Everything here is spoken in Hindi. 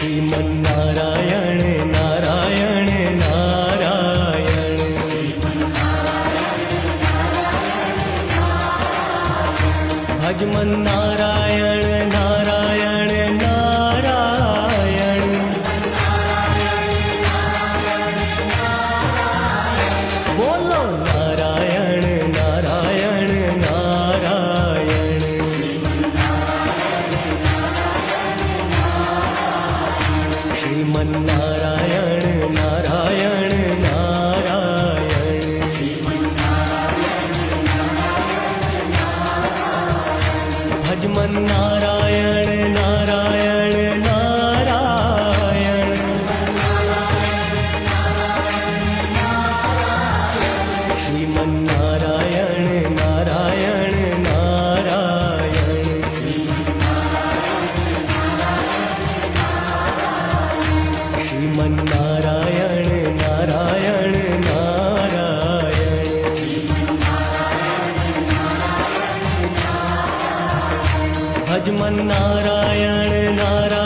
श्रीमन्नारायण नारायण नारायण भजमन नारायण नारायण नारायण बोलो नारायण नारायण नारायण श्रीमन्नारायण नारायण नारायण भजमन नारायण नारायण नारायण श्रीमन्नारायण नारायण नारायण श्रीमन्नारायण नारायण नारायण भजमन नारायण नारायण